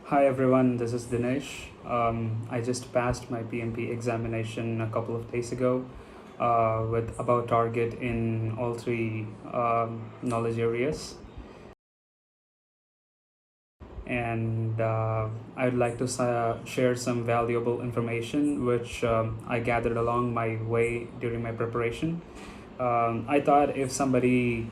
Hi everyone, this is Dinesh. I just passed my PMP examination a couple of days ago with above target in all three knowledge areas. And I would like to share some valuable information which I gathered along my way during my preparation. I thought if somebody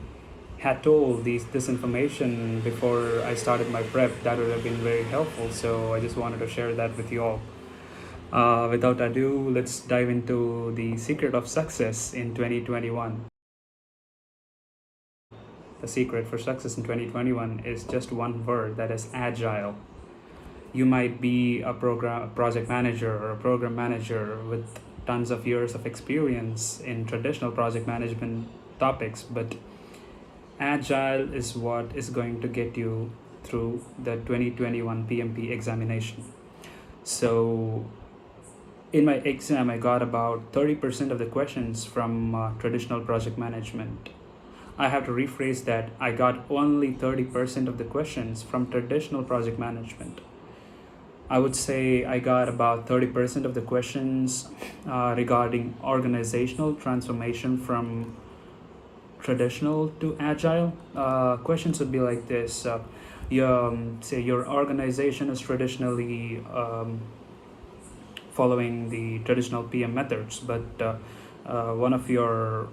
had told this information before I started my prep, that would have been very helpful. So I just wanted to share that with you all. Without ado, let's dive into the secret of success in 2021. The secret for success in 2021 is just one word, that is agile. You might be a project manager or a program manager with tons of years of experience in traditional project management topics, but agile is what is going to get you through the 2021 PMP examination. So in my exam, I got about 30% of the questions from traditional project management. I have to rephrase that. I got only 30% of the questions from traditional project management. I would say I got about 30% of the questions regarding organizational transformation from traditional to agile. Questions would be like this. Say your organization is traditionally following the traditional PM methods, but one of your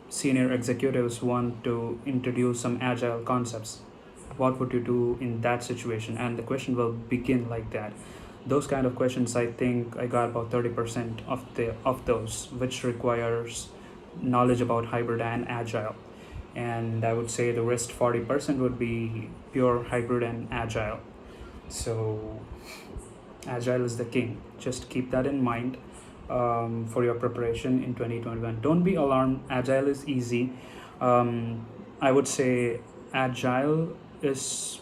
senior executives want to introduce some agile concepts. What would you do in that situation? And the question will begin like that. Those kind of questions, I think I got about 30% of those, which requires knowledge about hybrid and agile. And I would say the rest 40% would be pure hybrid and agile. So agile is the king. Just keep that in mind for your preparation in 2021. Don't be alarmed. Agile is easy. I would say agile is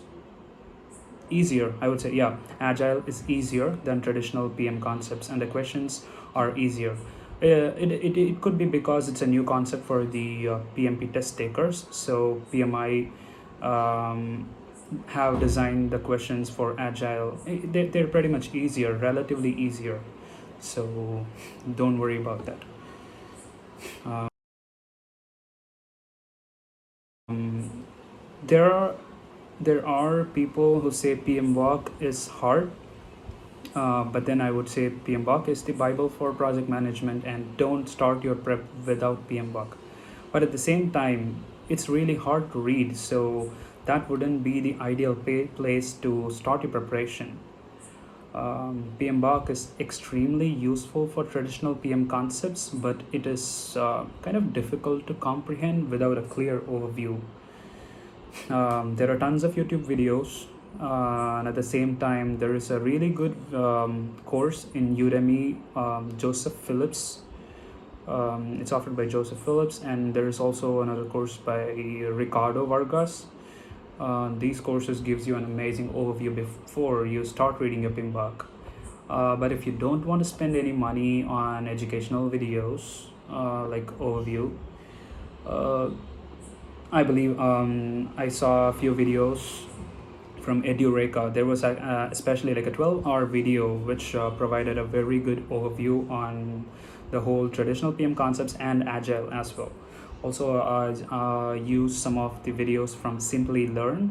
easier. I would say, yeah, agile is easier than traditional PM concepts, and the questions are easier. It could be because it's a new concept for the PMP test takers. So PMI have designed the questions for agile. They're pretty much easier, relatively easier. So don't worry about that. There are there are people who say PMBOK is hard, but then I would say PMBOK is the Bible for project management, and don't start your prep without PMBOK. But at the same time, it's really hard to read, so that wouldn't be the ideal place to start your preparation. PMBOK is extremely useful for traditional PM concepts, but it is kind of difficult to comprehend without a clear overview. There are tons of YouTube videos, and at the same time, there is a really good course in Udemy, Joseph Phillips. It's offered by Joseph Phillips, and there is also another course by Ricardo Vargas. These courses gives you an amazing overview before you start reading your PMBOK. But if you don't want to spend any money on educational videos like overview, I believe I saw a few videos from Edureka. There was especially like a 12-hour video which provided a very good overview on the whole traditional PM concepts and agile as well. Also, use some of the videos from Simplilearn.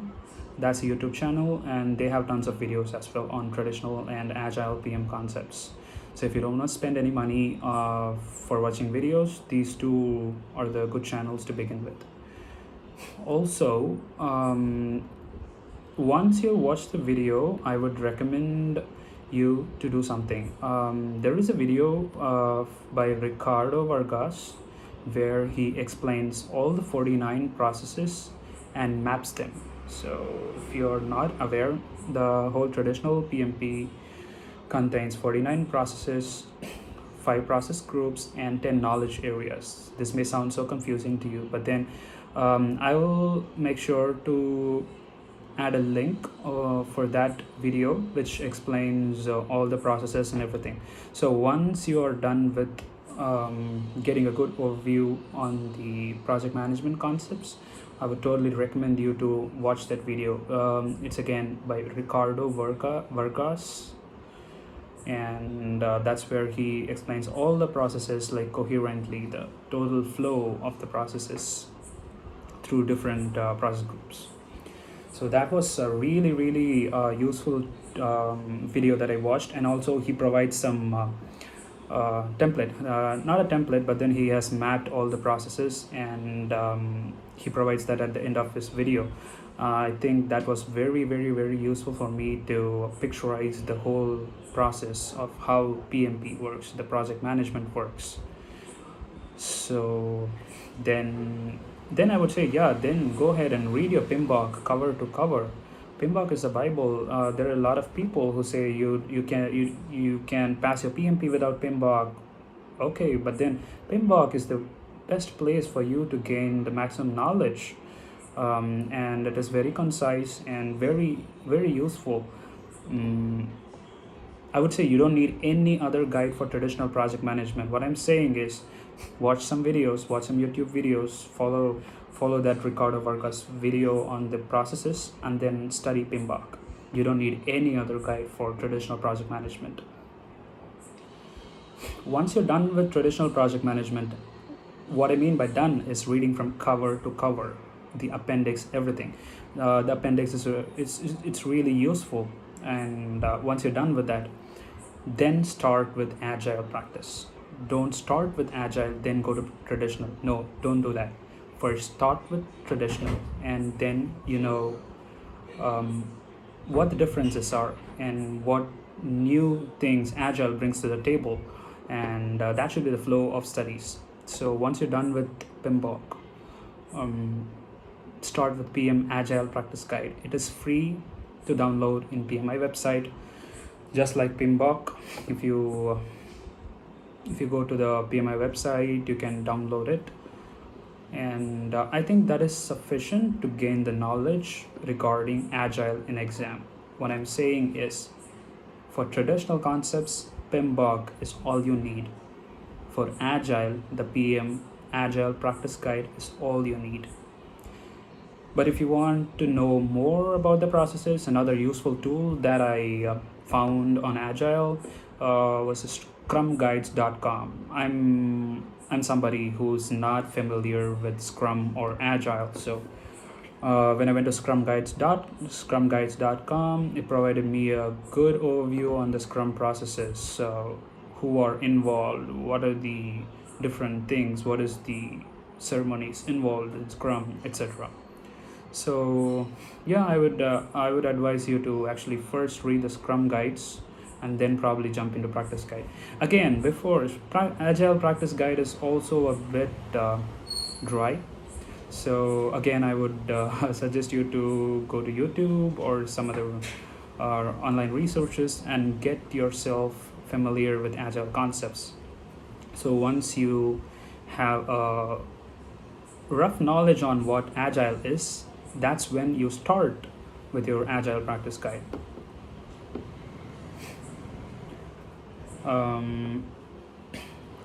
That's a YouTube channel, and they have tons of videos as well on traditional and agile PM concepts. So if you don't want to spend any money for watching videos, these two are the good channels to begin with. Also, once you watch the video, I would recommend you to do something. There is a video by Ricardo Vargas where he explains all the 49 processes and maps them. So if you're not aware, the whole traditional PMP contains 49 processes, 5 process groups, and 10 knowledge areas. This may sound so confusing to you, but then I will make sure to add a link for that video which explains all the processes and everything. So once you are done with getting a good overview on the project management concepts, I would totally recommend you to watch that video. It's again by Ricardo Vargas, and that's where he explains all the processes like coherently, the total flow of the processes through different process groups. So that was a really useful video that I watched, and also he provides some template, not a template, but then he has mapped all the processes, and he provides that at the end of his video. I think that was very useful for me to picturize the whole process of how PMP works, the project management works. So then I would say, yeah, then go ahead and read your PMBOK cover to cover. PMBOK is a Bible. There are a lot of people who say you can pass your PMP without PMBOK. Okay, but then PMBOK is the best place for you to gain the maximum knowledge, and it is very concise and very useful. I would say you don't need any other guide for traditional project management. What I'm saying is, watch some videos, watch some YouTube videos, follow that Ricardo Vargas video on the processes, and then study PMBOK. You don't need any other guide for traditional project management. Once you're done with traditional project management, what I mean by done is reading from cover to cover, the appendix, everything. The appendix is it's really useful, and once you're done with that, then start with agile practice. Don't start with agile then go to traditional. No, don't do that. First start with traditional, and then what the differences are and what new things agile brings to the table, and that should be the flow of studies. So once you're done with PMBOK, start with PM Agile Practice Guide. It is free to download in PMI website, just like PMBOK. If you go to the PMI website, you can download it, and I think that is sufficient to gain the knowledge regarding agile in exam. What I'm saying is, for traditional concepts, PMBOK is all you need. For agile, the PM Agile Practice Guide is all you need. But if you want to know more about the processes, another useful tool that I found on agile was SCRUMguides.com. I'm somebody who's not familiar with Scrum or Agile, so when I went to SCRUMguides.com, it provided me a good overview on the Scrum processes, who are involved, what are the different things, what is the ceremonies involved in Scrum, etc. So yeah, I would advise you to actually first read the Scrum guides and then probably jump into practice guide. Again, before agile practice guide is also a bit dry, so again I would suggest you to go to YouTube or some other online resources and get yourself familiar with agile concepts. So once you have a rough knowledge on what agile is, that's when you start with your agile practice guide.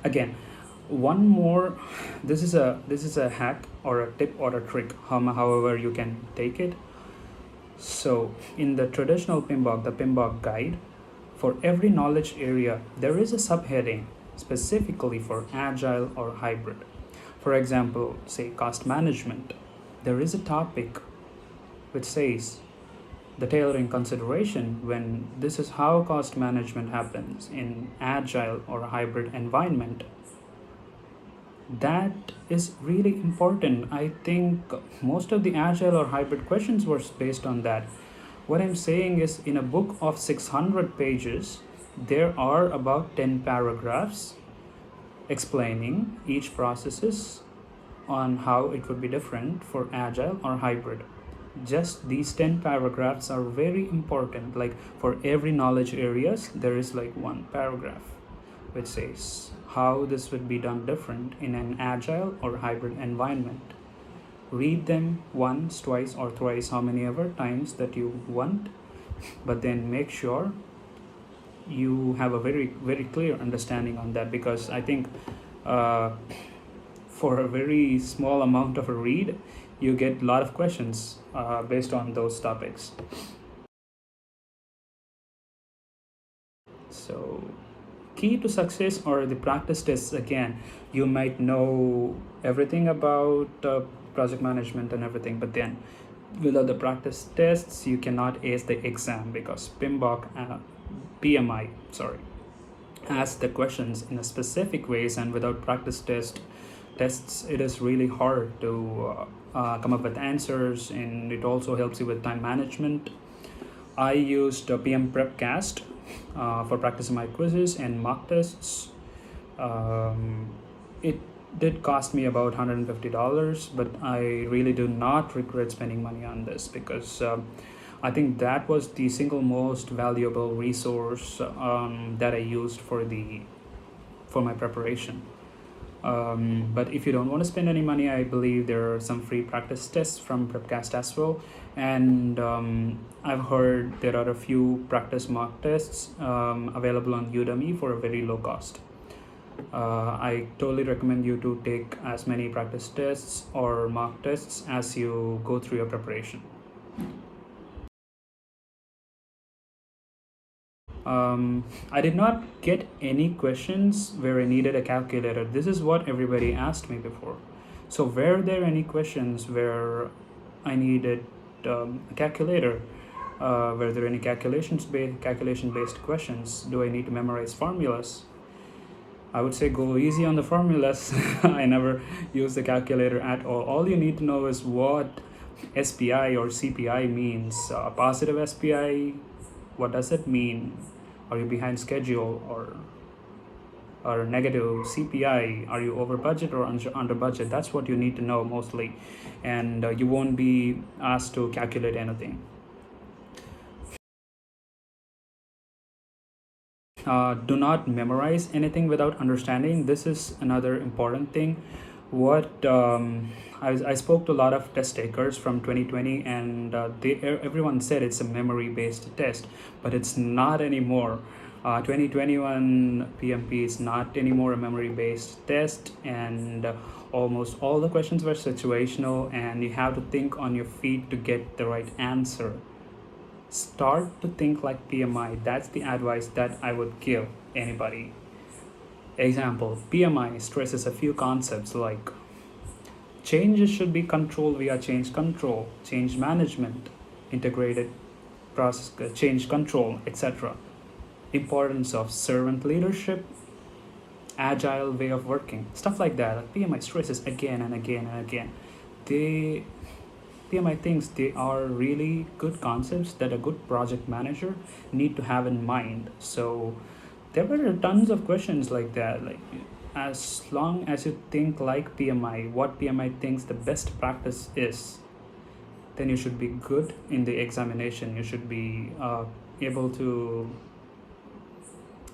Again, one more, this is a hack or a tip or a trick, however you can take it. So in the traditional PMBOK, the PMBOK guide, for every knowledge area there is a subheading specifically for agile or hybrid. For example, say cost management, there is a topic which says the tailoring consideration when this is how cost management happens in agile or hybrid environment. That is really important. I think most of the agile or hybrid questions were based on that. What I'm saying is, in a book of 600 pages, there are about 10 paragraphs explaining each processes on how it would be different for agile or hybrid. Just these 10 paragraphs are very important. Like for every knowledge areas, there is like one paragraph which says how this would be done different in an agile or hybrid environment. Read them once, twice, or thrice, how many ever times that you want, but then make sure you have a very clear understanding on that, because I think for a very small amount of a read, you get a lot of questions based on those topics. So key to success or the practice tests, again, you might know everything about project management and everything, but then without the practice tests you cannot ace the exam, because PMI, sorry, ask the questions in a specific ways, and without practice tests it is really hard to come up with answers, and it also helps you with time management. I used PM Prepcast for practicing my quizzes and mock tests. It did cost me about $150, but I really do not regret spending money on this, because I think that was the single most valuable resource that I used for my preparation. But if you don't want to spend any money, I believe there are some free practice tests from Prepcast as well. And I've heard there are a few practice mock tests available on Udemy for a very low cost. I totally recommend you to take as many practice tests or mock tests as you go through your preparation. I did not get any questions where I needed a calculator. This is what everybody asked me before. So were there any questions where I needed a calculator? Were there any calculation-based questions? Do I need to memorize formulas? I would say go easy on the formulas. I never use the calculator at all. All you need to know is what SPI or CPI means. Positive SPI, what does it mean? Are you behind schedule, or negative CPI? Are you over budget or under budget? That's what you need to know mostly, and you won't be asked to calculate anything. Do not memorize anything without understanding. This is another important thing. What I spoke to a lot of test takers from 2020, and everyone said it's a memory-based test, but it's not anymore. 2021 PMP is not anymore a memory-based test, and almost all the questions were situational, and you have to think on your feet to get the right answer. Start to think like PMI. That's the advice that I would give anybody. Example, PMI stresses a few concepts like changes should be controlled via change control, change management, integrated process, change control, etc. Importance of servant leadership, agile way of working, stuff like that. Like PMI stresses again and again and again. PMI thinks they are really good concepts that a good project manager need to have in mind. So there were tons of questions like that. Like, as long as you think like PMI, what PMI thinks the best practice is, then you should be good in the examination. You should be able to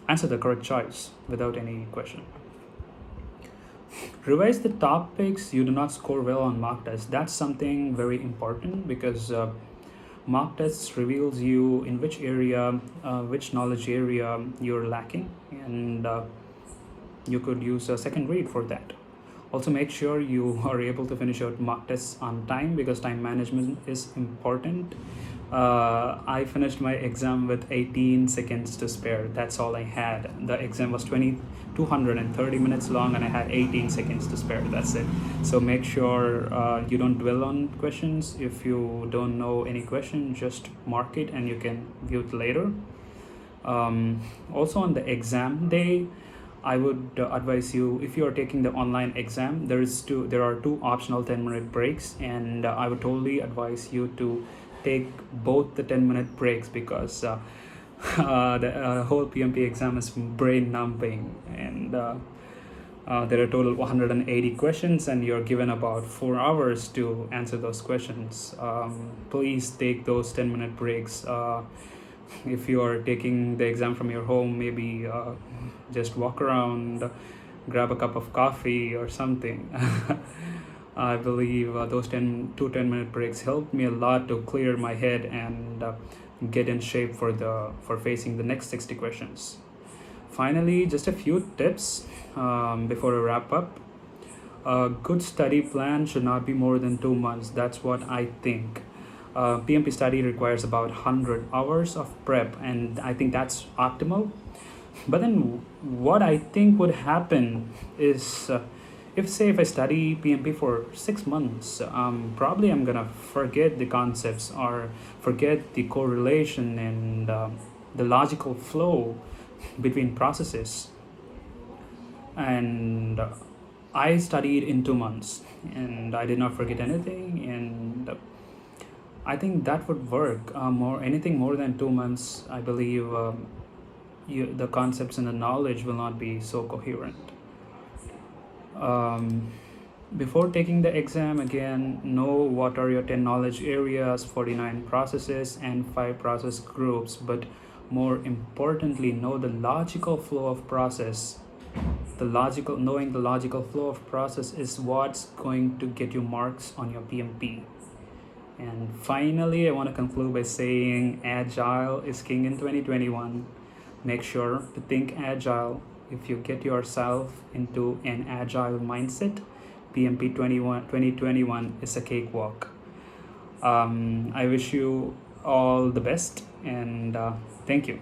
answer the correct choice without any question. Revise the topics you do not score well on mock tests. That's something very important, because mock tests reveals you in which area, which knowledge area you're lacking, and you could use a second read for that. Also, make sure you are able to finish out mock tests on time, because time management is important. I finished my exam with 18 seconds to spare. That's all I had. The exam was 230 minutes long, and I had 18 seconds to spare. That's it. So make sure you don't dwell on questions. If you don't know any question, just mark it and you can view it later. Also, on the exam day, I would advise you, if you are taking the online exam, there are two optional 10-minute breaks, and I would totally advise you to take both the 10-minute breaks, because the whole PMP exam is brain numbing, and there are total 180 questions, and you're given about 4 hours to answer those questions. Please take those 10-minute breaks. If you are taking the exam from your home, maybe just walk around, grab a cup of coffee or something. I believe those 10-minute breaks helped me a lot to clear my head and get in shape for facing the next 60 questions. Finally, just a few tips before I wrap up. A good study plan should not be more than 2 months. That's what I think. PMP study requires about 100 hours of prep, and I think that's optimal. But then, what I think would happen is, if I study PMP for 6 months, probably I'm gonna forget the concepts or forget the correlation and the logical flow between processes. And I studied in 2 months, and I did not forget anything. And I think that would work. Anything more than 2 months, I believe the concepts and the knowledge will not be so coherent. Um, Before taking the exam, again, know what are your 10 knowledge areas, 49 processes, and 5 process groups. But more importantly, know the logical flow of process. Knowing the logical flow of process is what's going to get you marks on your PMP. And finally, I want to conclude by saying Agile is king in 2021. Make sure to think Agile. If you get yourself into an Agile mindset, PMP 2021 is a cakewalk. I wish you all the best, and thank you.